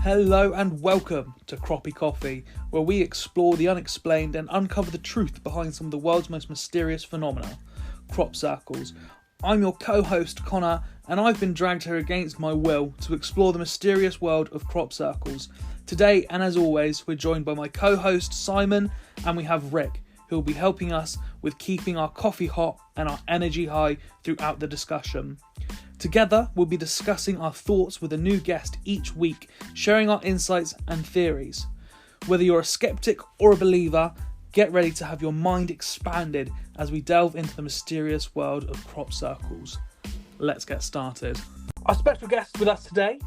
Hello and welcome to Croppie Coffee, where we explore the unexplained and uncover the truth behind some of the world's most mysterious phenomena, crop circles. I'm your co-host Connor, and I've been dragged here against my will to explore the mysterious world of crop circles. Today, and as always, we're joined by my co-host Simon, and we have Rick, who will be helping us with keeping our coffee hot and our energy high throughout the discussion. Together, we'll be discussing our thoughts with a new guest each week, sharing our insights and theories. Whether you're a skeptic or a believer, get ready to have your mind expanded as we delve into the mysterious world of crop circles. Let's get started. Our special guest with us today,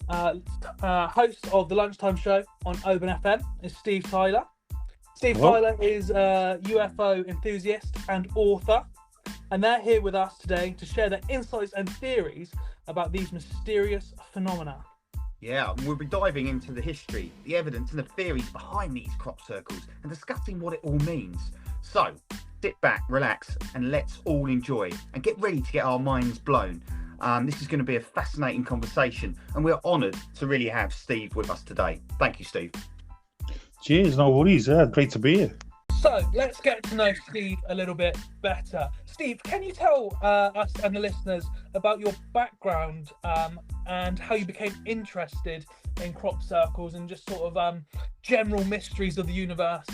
host of the Lunchtime Show on Oban FM, is Steve Tyler. Steve Tyler is a UFO enthusiast and author, and they're here with us today to share their insights and theories about these mysterious phenomena. Yeah, we'll be diving into the history, the evidence and the theories behind these crop circles and discussing what it all means. So, sit back, relax, and let's all enjoy and get ready to get our minds blown. This is going to be a fascinating conversation, and we're honoured to really have Steve with us today. Thank you, Steve. Cheers, no worries. Great to be here. So, let's get to know Steve a little bit better. Steve, can you tell us and the listeners about your background and how you became interested in crop circles and just sort of general mysteries of the universe,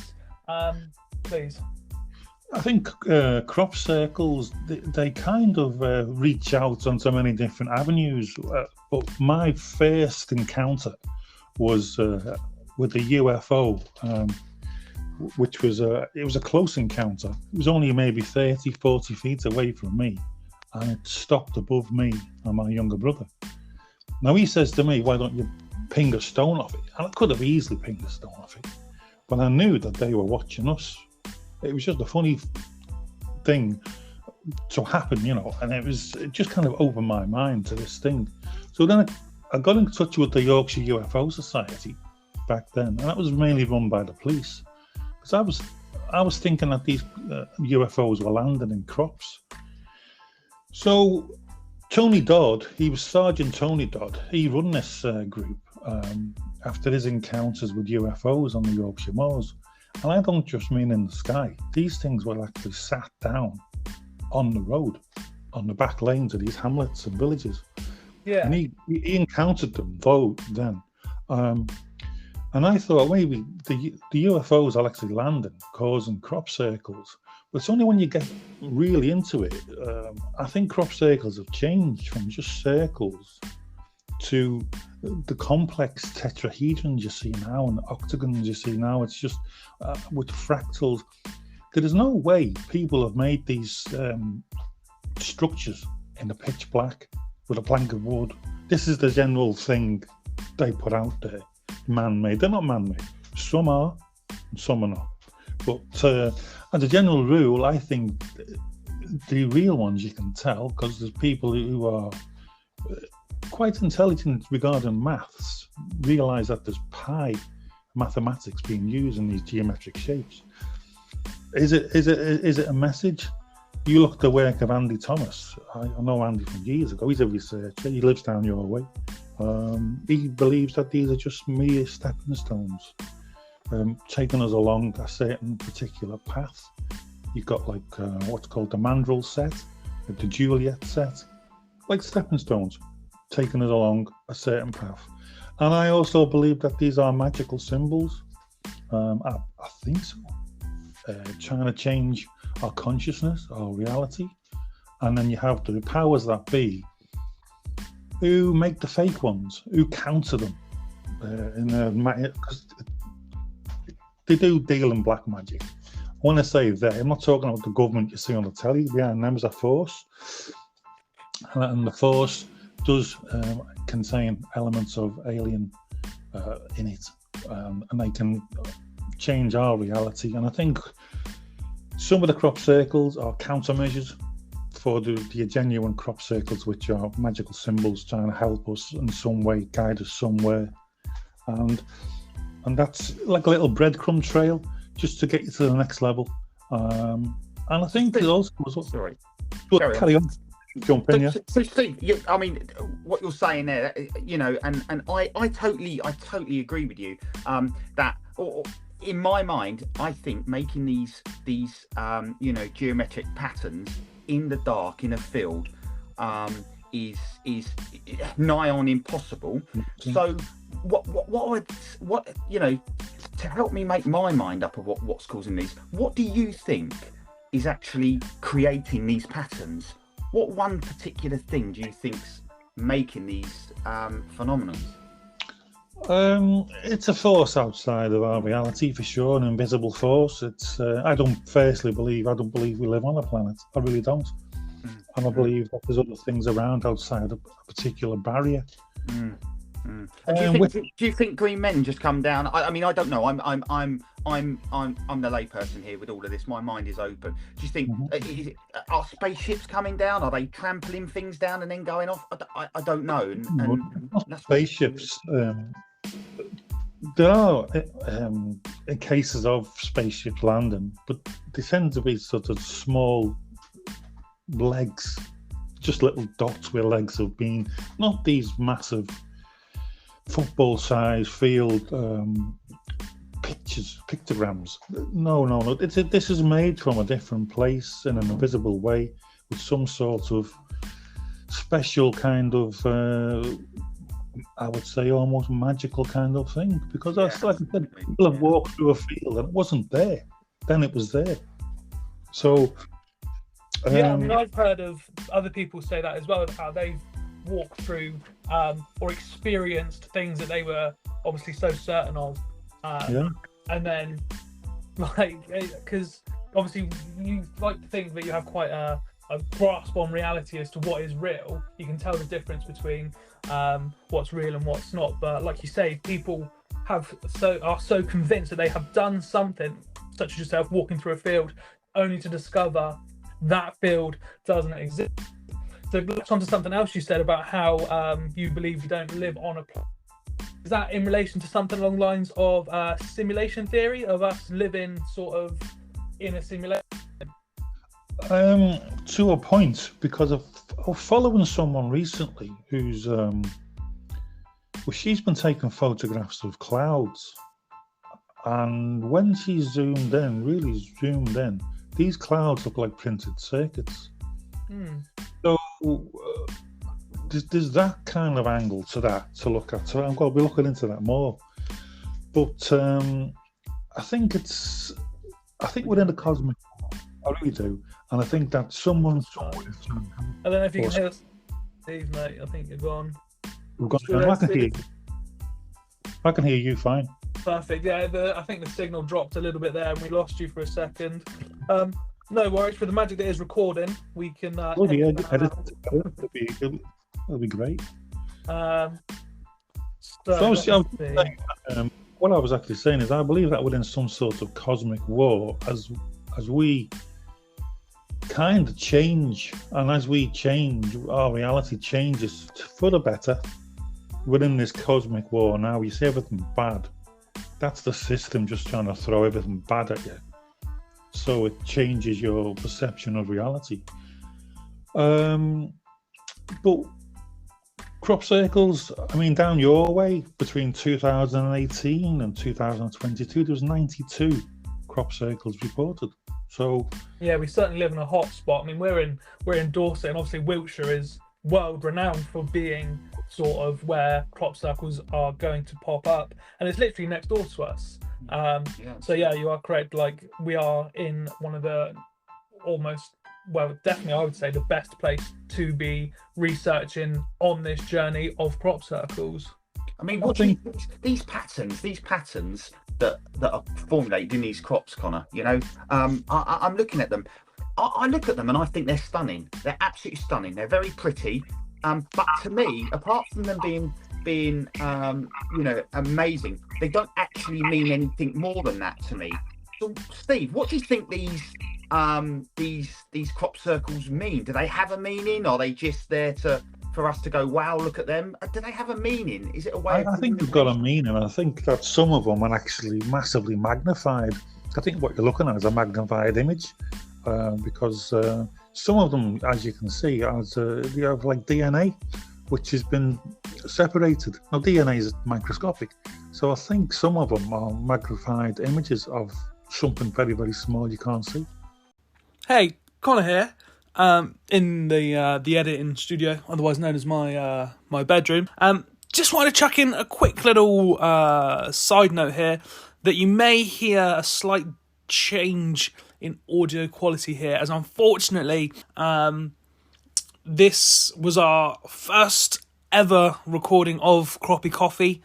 please? I think crop circles, they kind of reach out on so many different avenues. But my first encounter was with a UFO, which was it was a close encounter. It was only maybe 30, 40 feet away from me, and it stopped above me and my younger brother. Now he says to me, "Why don't you ping a stone off it?" And I could have easily pinged a stone off it, but I knew that they were watching us. It was just a funny thing to happen, you know, and it just kind of opened my mind to this thing. So then I got in touch with the Yorkshire UFO Society back then, and that was mainly run by the police. Because I was thinking that these UFOs were landing in crops. So Tony Dodd, he was Sergeant Tony Dodd. He run this group after his encounters with UFOs on the Yorkshire moors. And I don't just mean in the sky. These things were actually sat down on the road, on the back lanes of these hamlets and villages. Yeah. And he encountered them though then. And I thought maybe the UFOs are actually landing, causing crop circles. But it's only when you get really into it, I think crop circles have changed from just circles to the complex tetrahedrons you see now and the octagons you see now. It's just with fractals. There is no way people have made these structures in the pitch black with a plank of wood. This is the general thing they put out there. Man-made. They're not man-made. Some are, and some are not. But as a general rule, I think the real ones you can tell, because there's people who are quite intelligent regarding maths, realise that there's pi mathematics being used in these geometric shapes. Is it a message? You look at the work of Andy Thomas. I know Andy from years ago. He's a researcher. He lives down your way. He believes that these are just mere stepping stones, taking us along a certain particular path. You've got like what's called the mandrel set, the Juliet set, like stepping stones, taking us along a certain path. And I also believe that these are magical symbols. I think so. Trying to change our consciousness, our reality. And then you have the powers that be, who make the fake ones, who counter them, because they do deal in black magic. I want to say that I'm not talking about the government you see on the telly. Behind them is a force, and the force does contain elements of alien in it, and they can change our reality. And I think some of the crop circles are countermeasures for the genuine crop circles, which are magical symbols trying to help us in some way, guide us somewhere. And that's like a little breadcrumb trail just to get you to the next level. And I think it also was... Sorry. Carry on. jump in, yeah. So Steve, I mean, what you're saying there, you know, and I totally agree with you. That, or in my mind, I think making these you know, geometric patterns in the dark in a field is nigh on impossible. So what you know, to help me make my mind up of what's causing these, what do you think is actually creating these patterns? What one particular thing do you think's making these phenomena? It's a force outside of our reality, for sure, an invisible force. It's I don't believe we live on a planet. I really don't. And I believe that there's other things around outside of a particular barrier. Do you think green men just come down? I mean, I don't know. I'm the layperson here with all of this. My mind is open. Do you think are spaceships coming down? Are they trampling things down and then going off? I don't know. And spaceships. There are cases of spaceships landing, but they tend to be sort of small legs, just little dots where legs have been. Not these massive football-sized field pictograms. No. This is made from a different place in an invisible way, with some sort of special kind of, I would say, almost magical kind of thing. Because that's like I said, people have walked through a field and it wasn't there. Then it was there. So. I mean, I've heard of other people say that as well, how they've walked through or experienced things that they were obviously so certain of, and then like, because obviously you like to think that you have quite a grasp on reality as to what is real. You can tell the difference between what's real and what's not, but like you say, people are so convinced that they have done something, such as yourself walking through a field, only to discover that field doesn't exist. So let's on to something else you said about how you believe you don't live on a planet. Is that in relation to something along the lines of simulation theory, of us living sort of in a simulation? To a point, because of following someone recently who's she's been taking photographs of clouds, and when she really zoomed in, these clouds look like printed circuits. So there's that kind of angle to that to look at. So I'm going to be looking into that more. But I think we're in the cosmic. I really do, and I think that someone. I don't know if you can hear us, Steve, mate. I think you're gone. We've got. I can hear you. I can hear you fine. Perfect. Yeah, I think the signal dropped a little bit there, and we lost you for a second. No worries. For the magic that is recording, we can. It'll be great. What I was actually saying is, I believe that we're in some sort of cosmic war as we kind of change, and as we change, our reality changes for the better. We're in this cosmic war now. You see everything bad. That's the system just trying to throw everything bad at you. So it changes your perception of reality. But crop circles, I mean, down your way, between 2018 and 2022, there was 92 crop circles reported. So yeah, we certainly live in a hot spot. I mean, we're in Dorset, and obviously Wiltshire is world renowned for being sort of where crop circles are going to pop up, and it's literally next door to us. So yeah, you are correct. Like, we are in one of the definitely I would say the best place to be researching on this journey of crop circles. I mean, what do you think these patterns that are formulated in these crops, Connor? You know, I'm looking at them. I look at them and I think they're stunning. They're absolutely stunning. They're very pretty. But to me, apart from them being you know, amazing, they don't actually mean anything more than that to me. So, Steve, what do you think these crop circles mean? Do they have a meaning? Are they just there for us to go, wow, look at them? Do they have a meaning? Is it a way? I think they've got a meaning. I think that some of them are actually massively magnified. I think what you're looking at is a magnified image, because some of them, as you can see, they have like DNA, which has been separated. Now, DNA is microscopic, so I think some of them are magnified images of something very, very small you can't see. Hey, Connor here, in the editing studio, otherwise known as my bedroom. Just wanted to chuck in a quick little side note here that you may hear a slight change in audio quality here, as unfortunately this was our first ever recording of Croppie Coffee,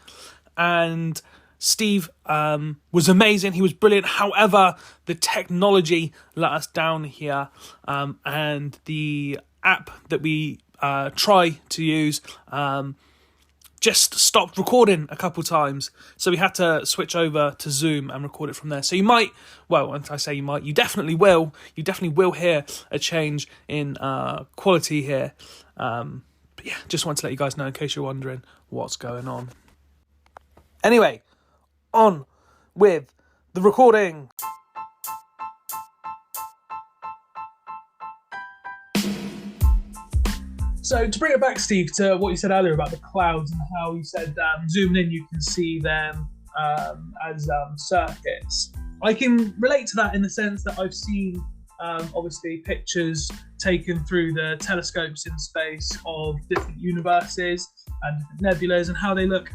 and Steve was amazing. He was brilliant. However, the technology let us down here, and the app that we try to use just stopped recording a couple times. So we had to switch over to Zoom and record it from there. So you might, well, and I say you might, you definitely will hear a change in quality here. But yeah, just wanted to let you guys know in case you're wondering what's going on. Anyway, on with the recording. So to bring it back, Steve, to what you said earlier about the clouds and how you said zooming in you can see them as circuits. I can relate to that in the sense that I've seen obviously pictures taken through the telescopes in space of different universes and different nebulas and how they look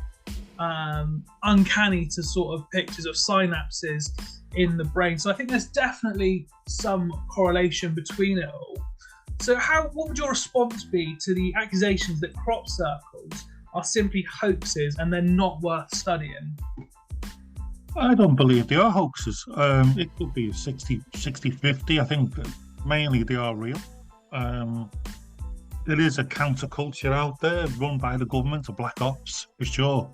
uncanny to sort of pictures of synapses in the brain. So I think there's definitely some correlation between it all. So what would your response be to the accusations that crop circles are simply hoaxes and they're not worth studying? I don't believe they are hoaxes. It could be 60-50. I think mainly they are real. There is a counterculture out there run by the government, of black ops, for sure.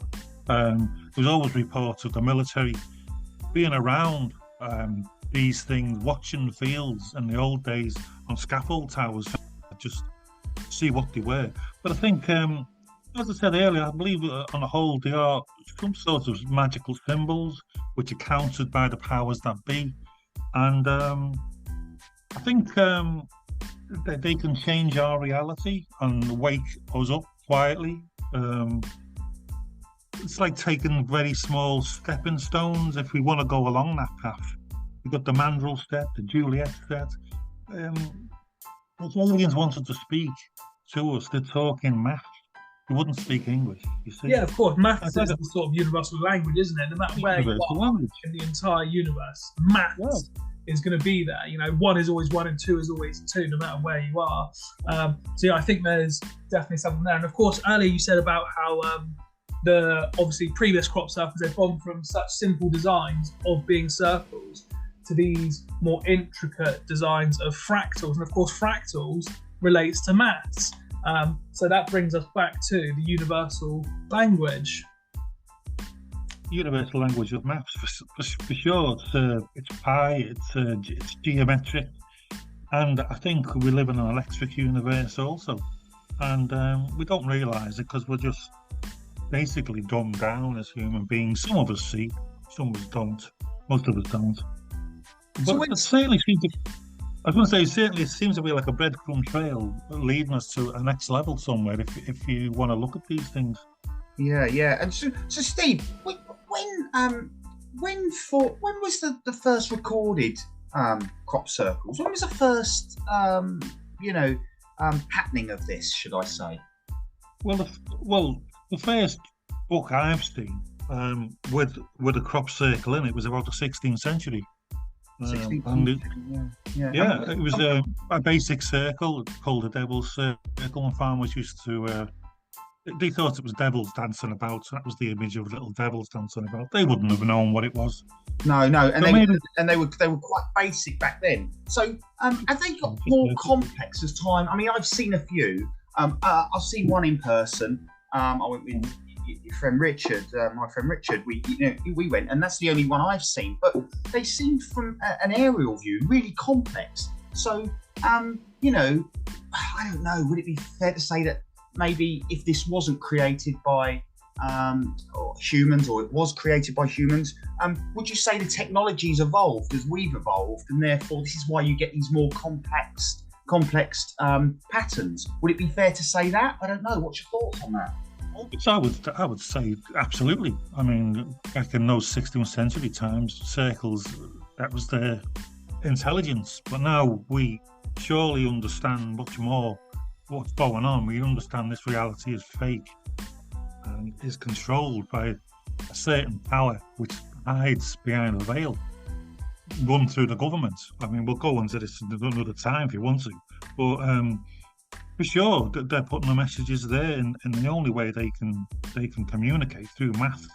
There's always reports of the military being around these things, watching the fields in the old days on scaffold towers, just see what they were. But I think, as I said earlier, I believe on the whole they are some sort of magical symbols which are countered by the powers that be. And I think that they can change our reality and wake us up quietly. It's like taking very small stepping stones if we want to go along that path. We've got the mandrel step, the Juliet step. If aliens wanted to speak to us, they'd talk in math. They wouldn't speak English, you see. Yeah, of course. Math is the sort of universal language, isn't it? No matter where you are in the entire universe, math is going to be there. You know, 1 is always 1 and 2 is always 2, no matter where you are. So yeah, I think there's definitely something there. And of course, earlier you said about how the obviously previous crop circles, they've gone from such simple designs of being circles to these more intricate designs of fractals, and of course fractals relates to maths, so that brings us back to the universal language of maths for sure. It's pi, it's geometric, and I think we live in an electric universe also, and we don't realise it because we're just basically dumbed down as human beings. Some of us see, some of us don't, most of us don't. But it certainly seems it seems to be like a breadcrumb trail leading us to a next level somewhere if you want to look at these things. Yeah. And so Steve, when was the first recorded crop circles? When was the first happening of this, should I say? Well, the first book I've seen with a crop circle in it was about the 16th century. It was a basic circle called a devil's circle, and farmers used to they thought it was devils dancing about, so that was the image of little devils dancing about. They wouldn't have known what it was. No, and they were quite basic back then. So have they got more complex as time? I mean, I've seen a few. I've seen one in person. I went with your friend Richard, my friend Richard. We went, and that's the only one I've seen. But they seemed from an aerial view really complex. So, I don't know. Would it be fair to say that maybe if this wasn't created by humans, or it was created by humans, would you say the technology's evolved as we've evolved, and therefore this is why you get these more complex complex patterns. Would it be fair to say that? I don't know. What's your thoughts on that? I would say absolutely. I mean, back in those 16th century times, circles, that was their intelligence. But now we surely understand much more what's going on. We understand this reality is fake and is controlled by a certain power which hides behind a veil, run through the government. I mean, we'll go into this another time if you want to, but for sure they're putting the messages there in the only way they can communicate, through math.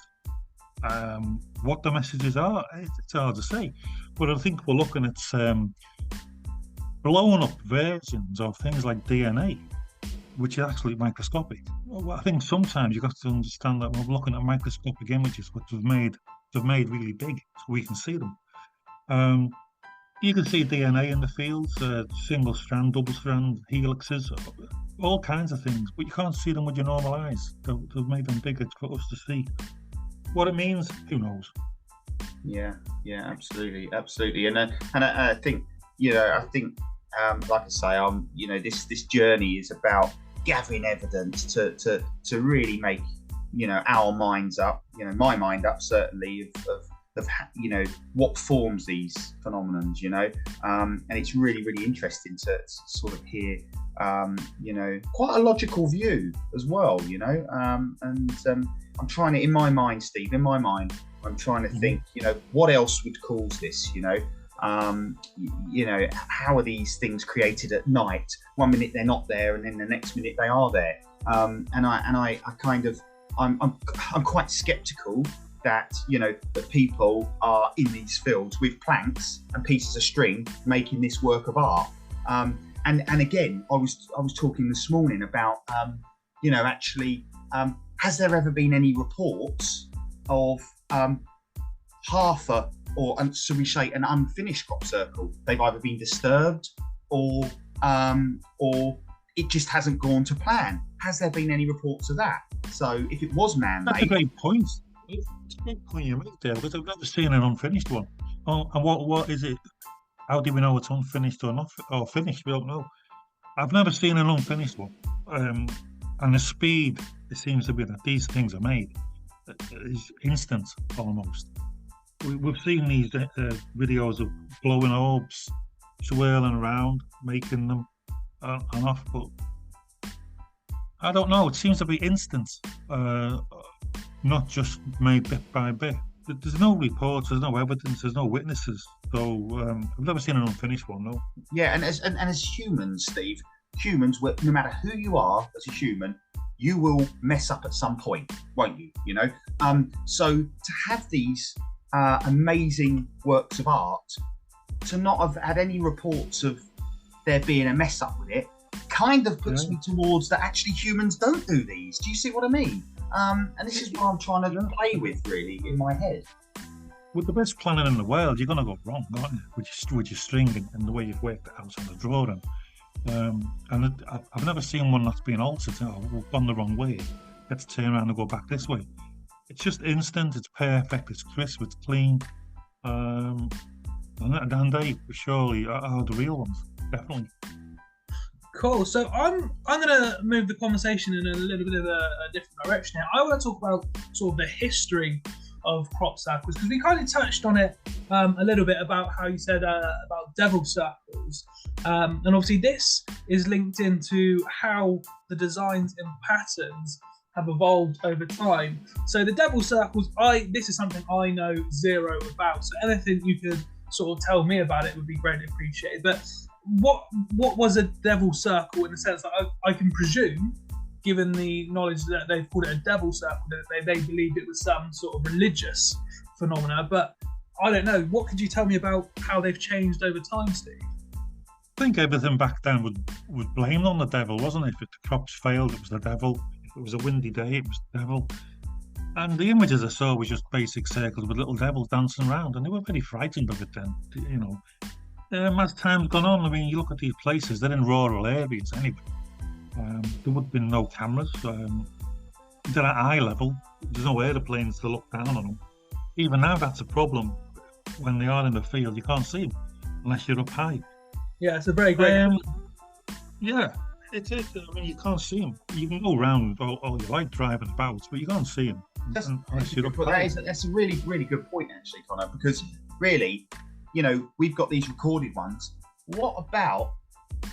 What the messages are, it's hard to say, but I think we're looking at blown up versions of things like DNA, which is actually microscopic. Well, I think sometimes you've got to understand that we're looking at microscopic images which have made really big so we can see them. You can see DNA in the fields, single strand, double strand, helixes, all kinds of things, but you can't see them with your normal eyes. They've made them bigger for us to see. What it means, who knows? Yeah, absolutely, and I think, like I say, this journey is about gathering evidence to really make, our minds up, my mind up, certainly, of what forms these phenomenons, and it's really, really interesting to sort of hear, quite a logical view as well, and I'm trying to, in my mind, Steve, I'm trying to think, what else would cause this, how are these things created at night? One minute they're not there, and then the next minute they are there. I'm quite sceptical that that people are in these fields with planks and pieces of string making this work of art. And again, I was talking this morning about has there ever been any reports of half a, or shall we say, an unfinished crop circle? They've either been disturbed or it just hasn't gone to plan. Has there been any reports of that? So if it was man-made... That's a great point. It's a great point you make there, because I've never seen an unfinished one. Oh, and what is it? How do we know it's unfinished or not, or finished? We don't know. I've never seen an unfinished one. And the speed it seems to be that these things are made is instant, almost. We've seen these videos of blowing orbs, swirling around, making them and off, but I don't know. It seems to be instant, not just made bit by bit. There's no reports, there's no evidence, there's no witnesses. So I've never seen an unfinished one, no. Yeah, and as humans, Steve, no matter who you are as a human, you will mess up at some point, won't you? So to have these amazing works of art, to not have had any reports of there being a mess up with it, kind of puts me towards that actually humans don't do these. Do you see what I mean? And this is what I'm trying to play with, really, in my head. With the best planning in the world, you're going to go wrong, aren't you? With your string and the way you've worked it out on the drawing. And I've never seen one that's been altered. We've gone the wrong way. Let's turn around and go back this way. It's just instant. It's perfect. It's crisp. It's clean. And they surely are the real ones, definitely. Cool. So I'm going to move the conversation in a little bit of a different direction here. I want to talk about sort of the history of crop circles, because we kind of touched on it a little bit about how you said about devil circles, and obviously this is linked into how the designs and patterns have evolved over time. So the devil circles, this is something I know zero about, so anything you could sort of tell me about it would be greatly appreciated. But what was a devil circle, in the sense that I can presume, given the knowledge that they've called it a devil circle, that they believed it was some sort of religious phenomena, but I don't know. What could you tell me about how they've changed over time, Steve? I think everything back then was blamed on the devil, wasn't it? If the crops failed, it was the devil. If it was a windy day, it was the devil. And the images I saw was just basic circles with little devils dancing around, and they were very frightened of it then, as time's gone on, I mean, you look at these places, they're in rural areas anyway. There would have been no cameras. They're at eye level. There's no aeroplanes to look down on them. Even now, that's a problem. When they are in the field, you can't see them unless you're up high. Yeah, it's a very great point. Yeah, it is. I mean, you can't see them. You can go around all you like driving about, but you can't see them. That's a good point. That's a really, really good point, actually, Connor, because really, we've got these recorded ones. What about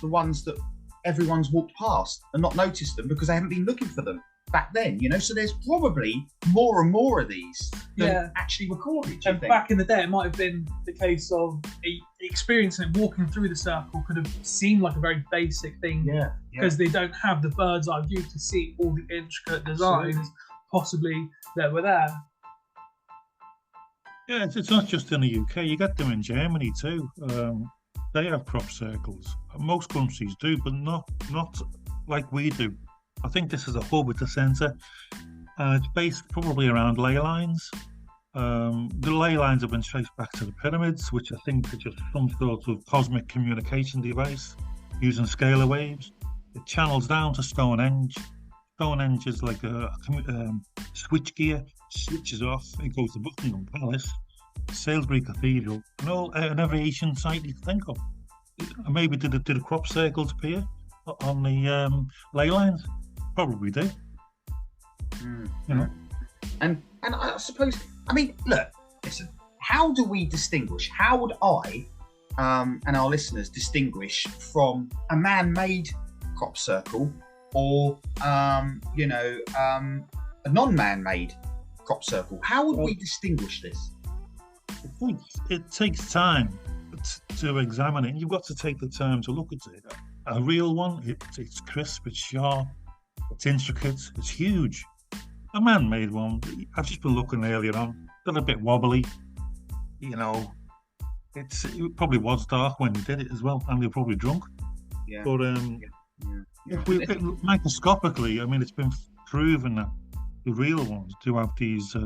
the ones that everyone's walked past and not noticed them because they haven't been looking for them back then, So there's probably more and more of these than actually recorded. And back in the day, it might have been the case of experiencing it, walking through the circle could have seemed like a very basic thing. Because they don't have the bird's eye view to see all the intricate designs possibly that were there. Yeah, it's not just in the UK. You get them in Germany too. They have crop circles. Most countries do, but not like we do. I think this is a hub at the centre, and it's based probably around ley lines. The ley lines have been traced back to the pyramids, which I think are just some sort of cosmic communication device using scalar waves. It channels down to Stonehenge. Stonehenge is like a switch gear, switches off, it goes to Buckingham Palace, Salisbury Cathedral, and every ancient site you can think of. Maybe did the crop circles appear on the ley lines? Probably do. And I suppose, look, listen, how do we distinguish? How would I and our listeners distinguish from a man-made crop circle or a non-man-made crop circle? How would we distinguish this? It takes time to examine it. You've got to take the time to look at it. A real one, it's crisp, it's sharp, it's intricate, it's huge. A man-made one, I've just been looking earlier on, they're a bit wobbly. It probably was dark when they did it as well, and they were probably drunk. Yeah. But microscopically, it's been proven that the real ones do have these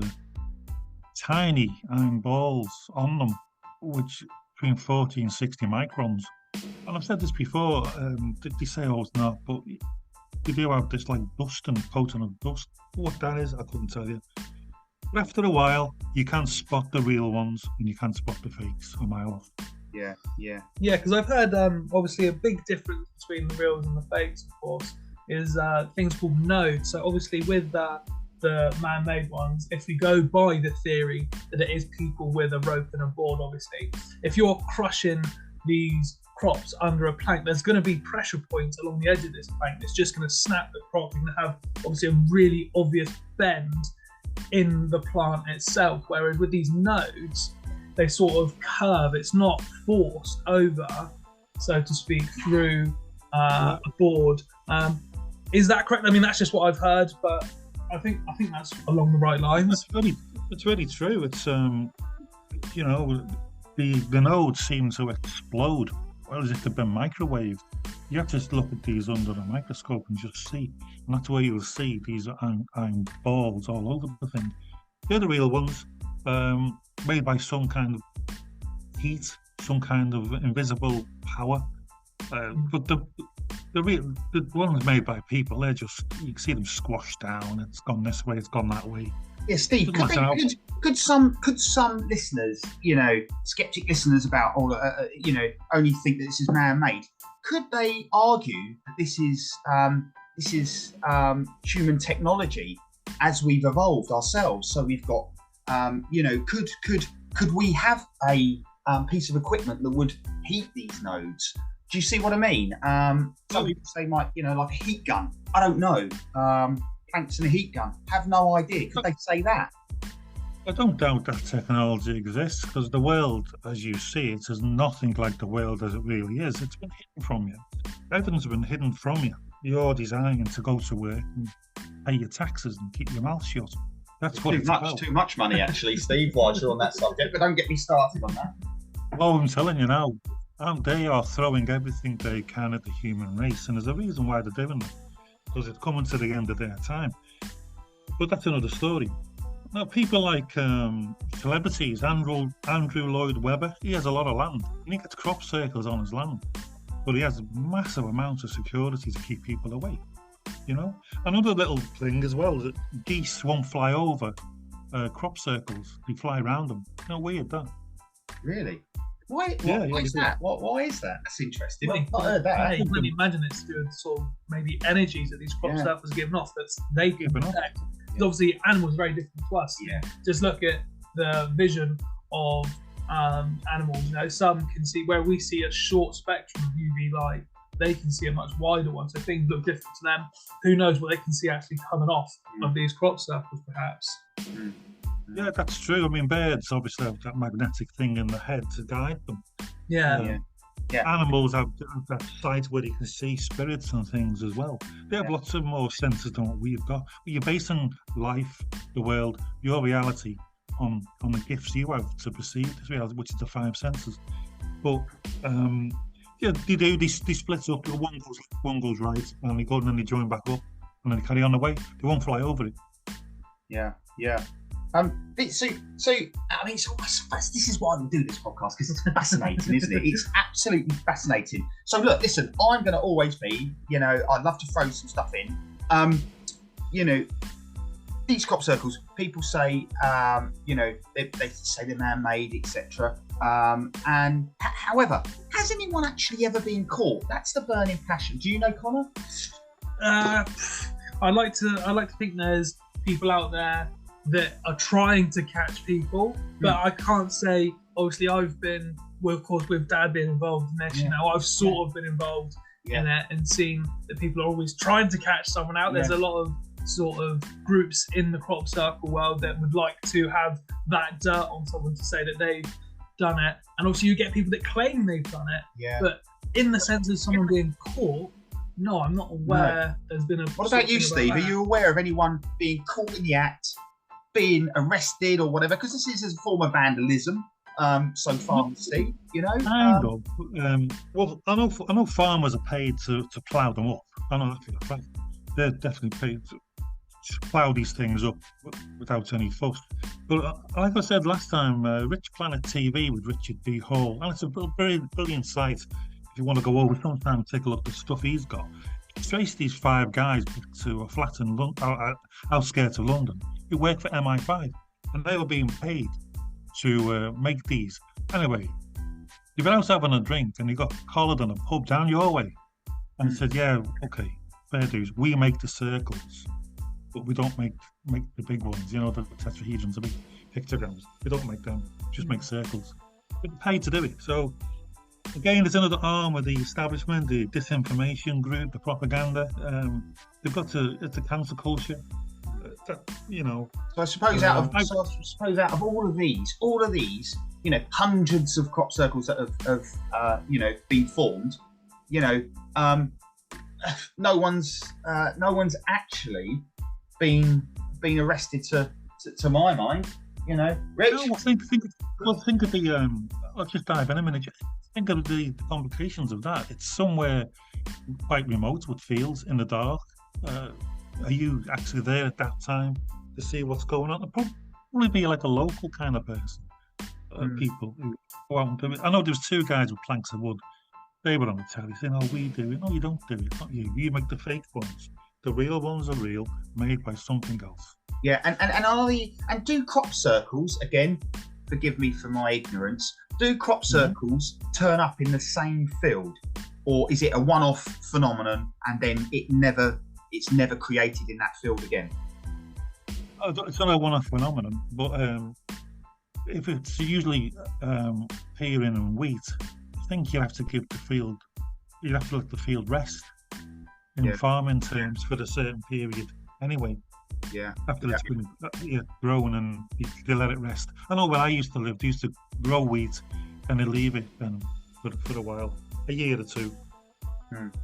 tiny iron balls on them, which between 40 and 60 microns. And I've said this before, they say, it's not, but they do have this like dust and coating of dust. What that is, I couldn't tell you. But after a while, you can spot the real ones and you can spot the fakes a mile off. Yeah. Yeah, because I've heard, obviously, a big difference between the reals and the fakes, of course, is things called nodes. So obviously with the man-made ones, if we go by the theory that it is people with a rope and a board, obviously, if you're crushing these crops under a plank, there's going to be pressure points along the edge of this plank. It's just going to snap the crop. You're going to have obviously a really obvious bend in the plant itself, whereas with these nodes, they sort of curve. It's not forced over, so to speak, through a board. Is that correct? That's just what I've heard, but I think that's along the right lines. It's really true. It's the nodes seem to explode, whereas if they've been microwaved, you have to just look at these under a microscope and just see, and that's where you'll see these iron balls all over the thing. They're the real ones, made by some kind of heat, some kind of invisible power. But the ones made by people, they're just, you can see them squashed down. It's gone this way, it's gone that way. Yeah, Steve, could some listeners, skeptic listeners about all, only think that this is man-made? Could they argue that this is human technology as we've evolved ourselves? So we've got, could we have a piece of equipment that would heat these nodes? Do you see what I mean? Some people say, like a heat gun. I don't know. Planks and a heat gun. Have no idea. Could they say that? I don't doubt that technology exists, because the world, as you see it, is nothing like the world as it really is. It's been hidden from you. Everything's been hidden from you. You're designed to go to work and pay your taxes and keep your mouth shut. That's what it's about. Too much money, actually, Steve, while you're on that subject, but don't get me started on that. Well, I'm telling you now, they are throwing everything they can at the human race, and there's a reason why they're doing it, because it's coming to the end of their time. But that's another story. Now, people like celebrities, Andrew Lloyd Webber, he has a lot of land, and he gets crop circles on his land, but he has massive amounts of security to keep people away. Another little thing as well is that geese won't fly over crop circles; they fly around them. Weird that. Really? Why is that? Why is that? That's interesting. I've not heard that. I can only imagine it's to do with sort of maybe energies that these crop circles give off that they can protect. Because obviously animals are very different to us. Yeah. Just look at the vision of animals. You know, some can see where we see a short spectrum of UV light. They can see a much wider one, so things look different to them. Who knows what they can see actually coming off of these crop circles, perhaps? Yeah, that's true. I mean, birds obviously have that magnetic thing in the head to guide them. Yeah. Animals have that sight where you can see spirits and things as well. They have lots of more senses than what we've got. But you're basing life, the world, your reality on the gifts you have to perceive this reality, which is the 5 senses. But they split up. One goes right, and they go and then they join back up, and then they carry on the way. They won't fly over it. Yeah. So I mean, this is why we do this podcast, because it's fascinating, isn't it? It's absolutely fascinating. So look, listen, I'm going to always be, I'd love to throw some stuff in. These crop circles, people say, they say they're man-made, etc. And however, has anyone actually ever been caught? That's the burning passion. Do you know, Connor? I like to think there's people out there that are trying to catch people, but I can't say. Obviously, I've been, of course, with Dad being involved in this. I've sort of been involved in it and seen that people are always trying to catch someone out. There's a lot of sort of groups in the crop circle world that would like to have that dirt on someone to say that they've done it, and obviously you get people that claim they've done it. But in the sense of someone being caught, no, I'm not aware there's been a. What about you, Steve? Are you aware of anyone being caught in the act, being arrested or whatever? Because this is a form of vandalism. So far, Steve, well, I know farmers are paid to plough them up. I know that for a fact. They're definitely paid to plough these things up without any fuss. But like I said last time, Rich Planet TV with Richard B. Hall, and it's a very brilliant site. If you want to go over sometime and take a look at the stuff he's got. He's traced these 5 guys to a flat in outskirts of London who work for MI5, and they were being paid to make these. Anyway, you've been out having a drink and you got collared in a pub down your way, and he said, "Yeah, okay, fair dues. We make the circles, but we don't make the big ones. The tetrahedrons, the big pictograms. We don't make them. Just make circles. We're paid to do it." So again, there's another arm of the establishment, the disinformation group, the propaganda. They've got it's a cancel culture. So I suppose out of all of these, hundreds of crop circles that have been formed, no one's actually been arrested to my mind. Rich. No, think of the. I'll just dive in a minute. Think of the complications of that. It's somewhere quite remote with fields in the dark. Are you actually there at that time to see what's going on? It'll probably be like a local kind of person. People who go out and do it. I know there was 2 guys with planks of wood. They were on the telly saying, "Oh, we do it." No, you don't do it. Not you. You make the fake ones. The real ones are real, made by something else. Yeah, and do crop circles, again, forgive me for my ignorance, do crop circles turn up in the same field, or is it a one-off phenomenon and then it's never created in that field again? It's not a one-off phenomenon, but if it's usually peering and wheat, I think you have to let the field rest in farming terms for a certain period anyway. After it's been grown, and you let it rest. I know where I used to live, they used to grow wheat and they leave it for a while, a year or 2.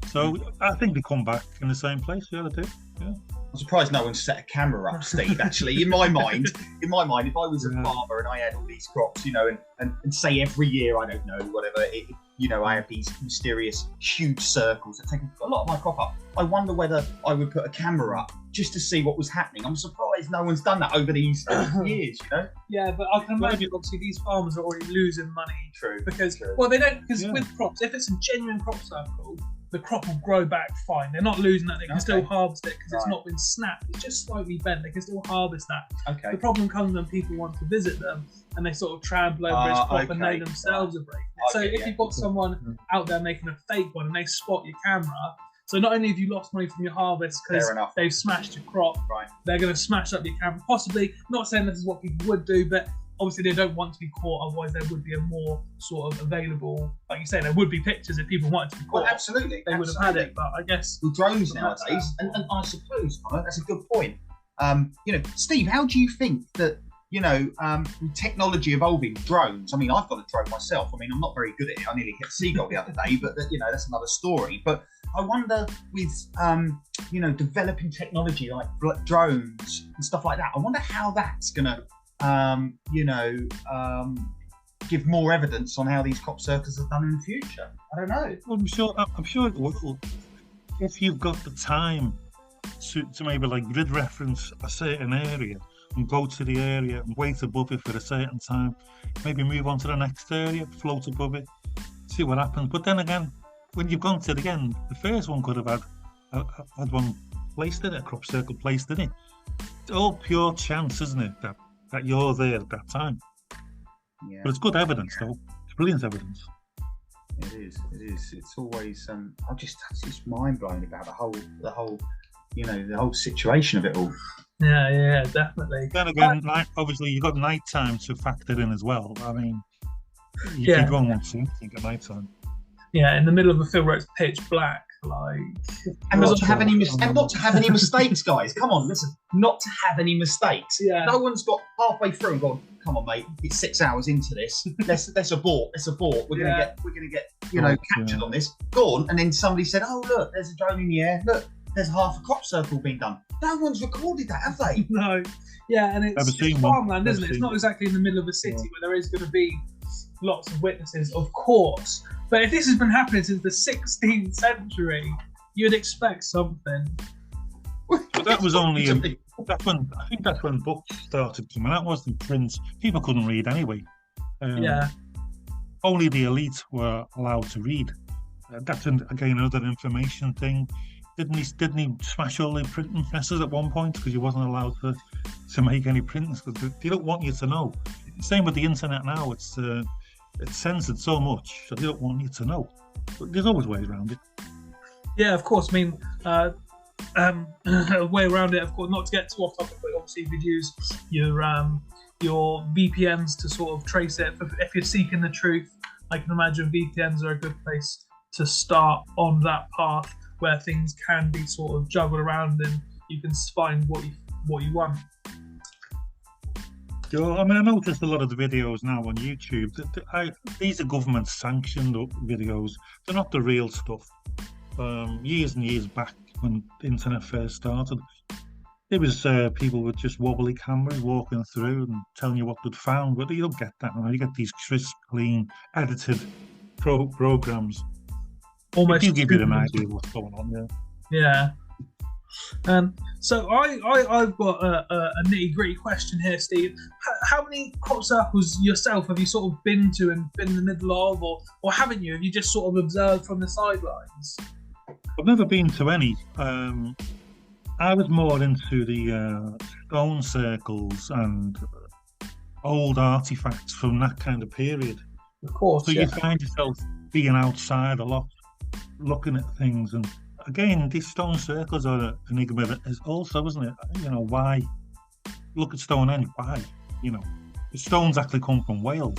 So I think they come back in the same place. Yeah, they do. Yeah. I'm surprised no one set a camera up, Steve. Actually, in my mind, if I was a farmer and I had all these crops, and say every year, I don't know, whatever, I have these mysterious huge circles that take a lot of my crop up. I wonder whether I would put a camera up just to see what was happening. I'm surprised no one's done that over these years. Yeah, but I can imagine obviously these farmers are already losing money. True. Because they don't. Because with crops, if it's a genuine crop circle, the crop will grow back fine. They're not losing that. They can still harvest it because it's not been snapped. It's just slightly bent. They can still harvest that. Okay. The problem comes when people want to visit them and they sort of trample over its crop and they themselves are breaking it. So if you've got someone out there making a fake one and they spot your camera, so not only have you lost money from your harvest because they've smashed your crop, they're going to smash up your camera. Possibly, not saying this is what people would do, but obviously they don't want to be caught, otherwise there would be a more sort of available, like you say, there would be pictures if people wanted to be caught. Well, absolutely. They would have had it, but I guess... With drones nowadays, and I suppose, Connor, that's a good point. Steve, how do you think that, technology evolving, drones, I mean, I've got a drone myself. I mean, I'm not very good at it. I nearly hit a seagull the other day, but, that's another story. But I wonder with, developing technology like drones and stuff like that, I wonder how that's going to give more evidence on how these crop circles are done in the future. I don't know. Well, I'm sure it will. If you've got the time to maybe like grid reference a certain area and go to the area and wait above it for a certain time, maybe move on to the next area, float above it, see what happens. But then again, when you've gone to it again, the first one could have had one placed in it, a crop circle placed in it. It's all pure chance, isn't it? That you're there at that time. Yeah. But it's good evidence, though. It's brilliant evidence. It is. It's always. It's just mind blowing about the whole, the whole situation of it all. Yeah, definitely. Then again, obviously you've got night time to factor in as well. I mean, you can go on one scene, think at night time. Yeah, in the middle of a field where it's pitch black, and not to have any mistakes, guys. Come on, listen. Not to have any mistakes. Yeah. No one's got halfway through and gone, come on, mate. It's 6 hours into this. Let's abort. We're gonna get captured on this. Go on, and then somebody said, oh look, there's a drone in the air. Look, there's half a crop circle being done. No one's recorded that, have they? No. Yeah, and it's farmland, isn't it? It's not exactly in the middle of a city where there is going to be lots of witnesses, of course. But if this has been happening since the 16th century, you'd expect something. But that was only I think that's when books started coming out, wasn't print. People couldn't read anyway. Only the elite were allowed to read. That's again another information thing. Didn't he smash all the printing presses at one point because he wasn't allowed to make any printings because they don't want you to know. Same with the internet now. It's censored so much that they don't want you to know. But there's always ways around it. Yeah, of course. I mean, a way around it, of course, not to get too off topic, but obviously you could use your VPNs to sort of trace it. If you're seeking the truth, I can imagine VPNs are a good place to start on that path where things can be sort of juggled around and you can find what you want. I mean, I noticed a lot of the videos now on YouTube. These are government-sanctioned videos. They're not the real stuff. Years and years back, when the internet first started, there was people with just wobbly cameras walking through and telling you what they'd found. But you don't get that now. You get these crisp, clean, edited programs. Almost do give you an idea of what's going on there. Yeah. So I've got a nitty-gritty question here, Steve. How many crop circles yourself have you sort of been to and been in the middle of, or haven't you? Have you just sort of observed from the sidelines? I've never been to any. I was more into the stone circles and old artifacts from that kind of period. Of course. So you find yourself being outside a lot, looking at things, and again, these stone circles are an enigma also, isn't it? Why? Look at Stonehenge, why? The stones actually come from Wales.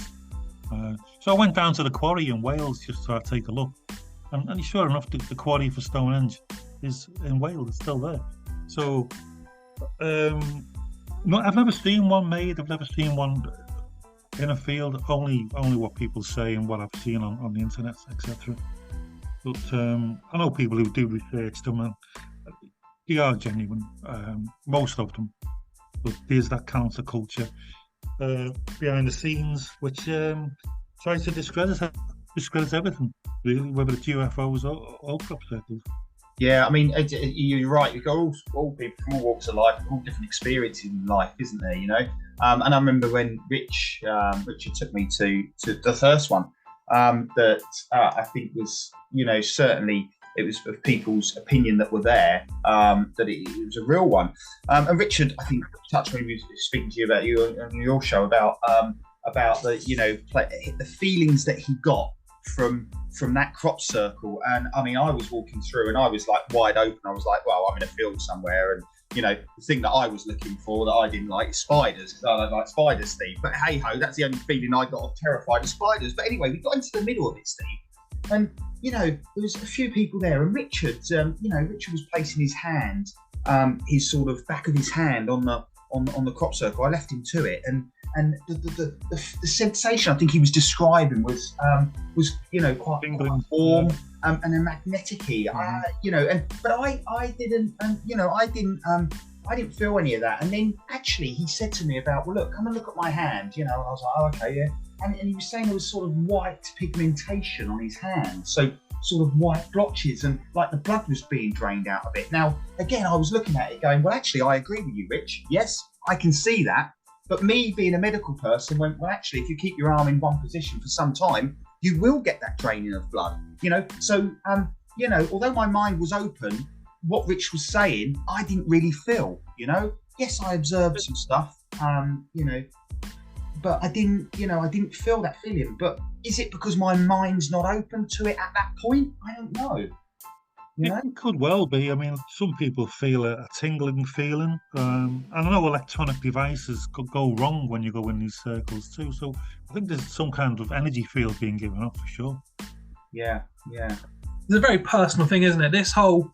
So I went down to the quarry in Wales just to take a look. And sure enough, the quarry for Stonehenge is in Wales, it's still there. So, I've never seen one made, I've never seen one in a field, only what people say and what I've seen on the internet, etc. But I know people who do research them, and they are genuine, most of them. But there's that counterculture behind the scenes, which tries to discredit everything, really, whether it's UFOs or crop circles. Yeah, I mean, you're right. You've got all people from all walks of life, all different experiences in life, isn't there? And I remember when Richard took me to the first one, that I think was, certainly of people's opinion that were there, that it was a real one. And Richard, I think, touched when he was speaking to you about on your show about the feelings that he got from that crop circle. And I mean, I was walking through and I was like wide open. I was like, well, I'm in a field somewhere, and the thing that I was looking for that I didn't like is spiders, because I don't like spiders, Steve. But hey ho, that's the only feeling I got of terrified of spiders. But anyway, we got into the middle of it, Steve, and there was a few people there, and Richard was placing his hand, his sort of back of his hand on the crop circle. I left him to it, and the sensation I think he was describing was quite warm and then magnetic-y. But I didn't feel any of that. And then actually he said to me about, well, look, come and look at my hand, and I was like, oh, okay, yeah. And he was saying there was sort of white pigmentation on his hand, so sort of white blotches, and like the blood was being drained out of it. Now, again, I was looking at it going, well, actually, I agree with you, Rich. Yes, I can see that. But me being a medical person went, well, actually, if you keep your arm in one position for some time, you will get that draining of blood, So, although my mind was open, what Rich was saying, I didn't really feel, Yes, I observed some stuff, but I didn't feel that feeling. But is it because my mind's not open to it at that point? I don't know. It could well be. I mean, some people feel a tingling feeling. And I know electronic devices could go wrong when you go in these circles too. So I think there's some kind of energy field being given off for sure. Yeah. It's a very personal thing, isn't it? This whole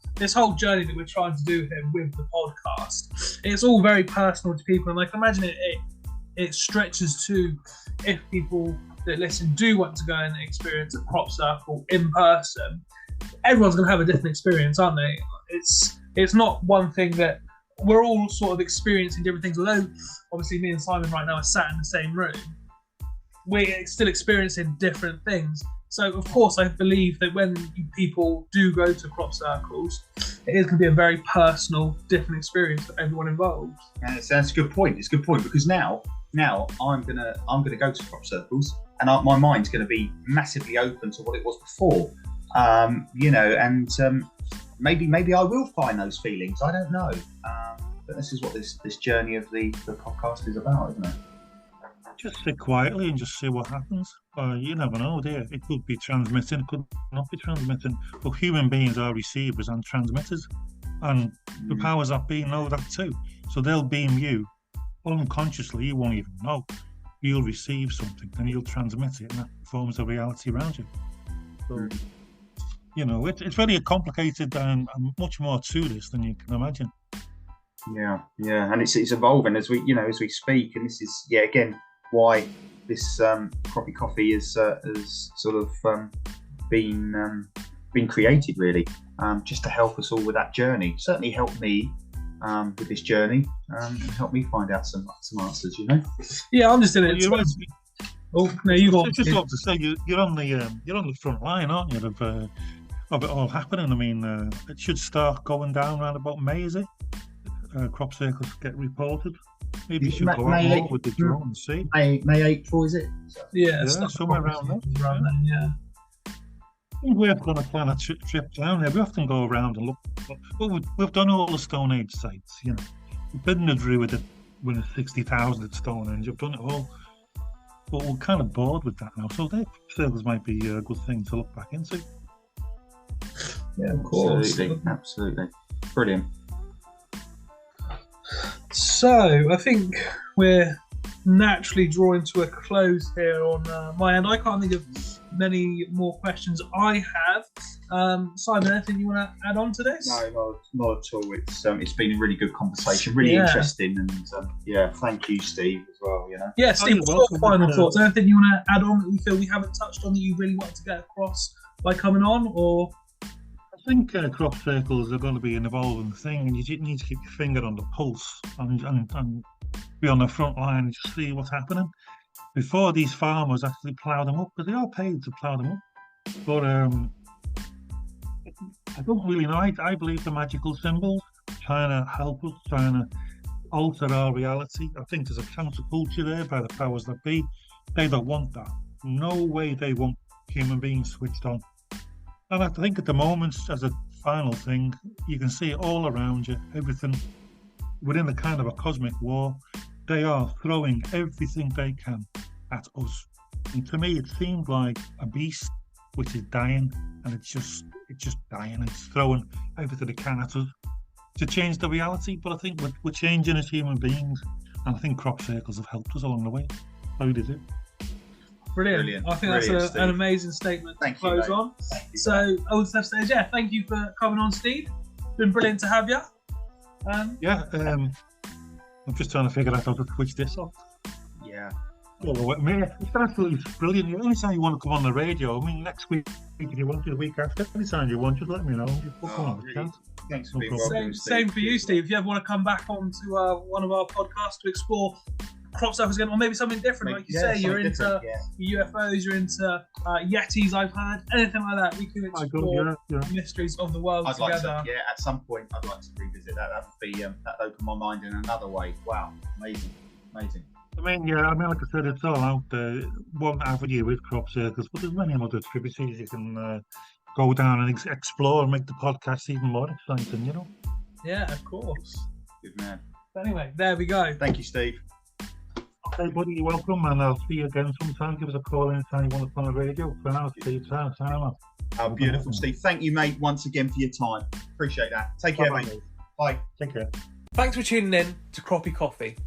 journey that we're trying to do here with the podcast, it's all very personal to people. And I can imagine it stretches to, if people that listen do want to go and experience a crop circle in person, everyone's going to have a different experience, aren't they? It's not one thing that we're all sort of experiencing different things. Although obviously me and Simon right now are sat in the same room, we're still experiencing different things. So of course I believe that when people do go to crop circles, it is going to be a very personal, different experience for everyone involved. And that's a good point. It's a good point, because now I'm gonna go to crop circles, and my mind's going to be massively open to what it was before. Maybe I will find those feelings. I don't know. But this is what this journey of the podcast is about, isn't it? Just sit quietly and just see what happens. You never know, dear. It could be transmitting, it could not be transmitting. But human beings are receivers and transmitters, and the powers that be know that too. So they'll beam you unconsciously. You won't even know. You'll receive something, and you'll transmit it, and that forms a reality around you. So, it's very complicated and much more to this than you can imagine. Yeah, and it's evolving as we speak, and this is again why this Croppie Coffee is sort of been created, really, just to help us all with that journey. Certainly helped me with this journey, and helped me find out some answers. Yeah, I'm just in it. Oh no, you go. Just love to say you're on the front line, aren't you? Of it all happening. I mean, it should start going down around about May, is it? Crop circles get reported. Maybe you should go out more with the drone and see. May April, is it? Yeah, somewhere around there. Yeah. I think we're going to plan a trip down there. We often go around and look. Well, we've done all the Stone Age sites. We've been in the Druid with a 60,000 at Stonehenge. You've done it all. But we're kind of bored with that now. So their circles might be a good thing to look back into. Yeah, of course. Absolutely. Brilliant. So I think we're naturally drawing to a close here on my end. I can't think of many more questions I have. Simon, anything you want to add on to this? No, not at all. It's been a really good conversation, really interesting, and thank you, Steve, as well. Yeah, Steve, what's your final thoughts? Anything you want to add on that you feel we haven't touched on that you really want to get across by coming on, or? I think crop circles are going to be an evolving thing, and you need to keep your finger on the pulse and be on the front line and just see what's happening. Before these farmers actually plough them up, because they are paid to plough them up. But I don't really know. I believe the magical symbols trying to help us, trying to alter our reality. I think there's a counterculture there by the powers that be. They don't want that. No way they want human beings switched on. And I think at the moment, as a final thing, you can see it all around you, everything within a kind of a cosmic war. They are throwing everything they can at us. And to me, it seemed like a beast which is dying, and it's just dying. It's throwing everything it can at us to change the reality. But I think we're changing as human beings, and I think crop circles have helped us along the way. How did it? Brilliant. I think that's an amazing statement to close on. So, Old Stuff says, thank you for coming on, Steve. Been brilliant to have you. I'm just trying to figure out how to switch this off. Yeah. Well, it's absolutely brilliant. Anytime you want to come on the radio, I mean, next week, if you want to, the week after, anytime you want, just let me know. Just book on the chat. Thanks for being welcome. Same for you, Steve. If you ever want to come back onto one of our podcasts to explore crop circles again, or maybe something different, like you say, you're into UFOs, you're into Yetis, I've heard, anything like that, we can explore mysteries of the world together. At some point, I'd like to revisit that. That would be that open my mind in another way. Wow, amazing. I mean, like I said, it's all out there. One avenue is crop circles, but there's many other tributaries you can go down and explore and make the podcast even more exciting, you know? Yeah, of course. Good man. Anyway, there we go. Thank you, Steve. Okay, buddy, you're welcome, and I'll see you again sometime. Give us a call anytime you want to come on the radio. For now, Steve, sign off. Oh, beautiful, Steve. Thank you, mate, once again for your time. Appreciate that. Take care, mate. Bye. Take care. Thanks for tuning in to Croppie Coffee.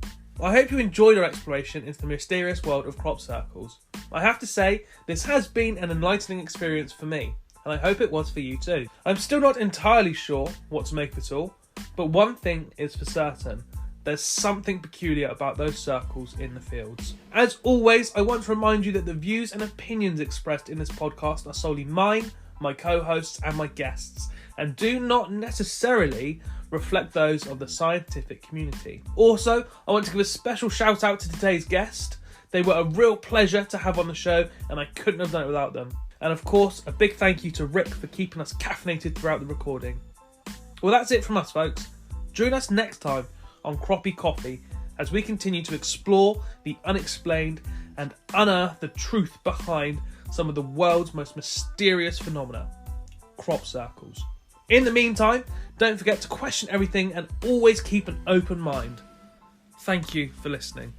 I hope you enjoyed our exploration into the mysterious world of crop circles. I have to say, this has been an enlightening experience for me, and I hope it was for you too. I'm still not entirely sure what to make of it all, but one thing is for certain. There's something peculiar about those circles in the fields. As always, I want to remind you that the views and opinions expressed in this podcast are solely mine, my co-hosts and my guests, and do not necessarily reflect those of the scientific community. Also, I want to give a special shout out to today's guest. They were a real pleasure to have on the show, and I couldn't have done it without them. And of course, a big thank you to Rick for keeping us caffeinated throughout the recording. Well, that's it from us, folks. Join us next time on Croppie Coffee as we continue to explore the unexplained and unearth the truth behind some of the world's most mysterious phenomena, crop circles. In the meantime, don't forget to question everything and always keep an open mind. Thank you for listening.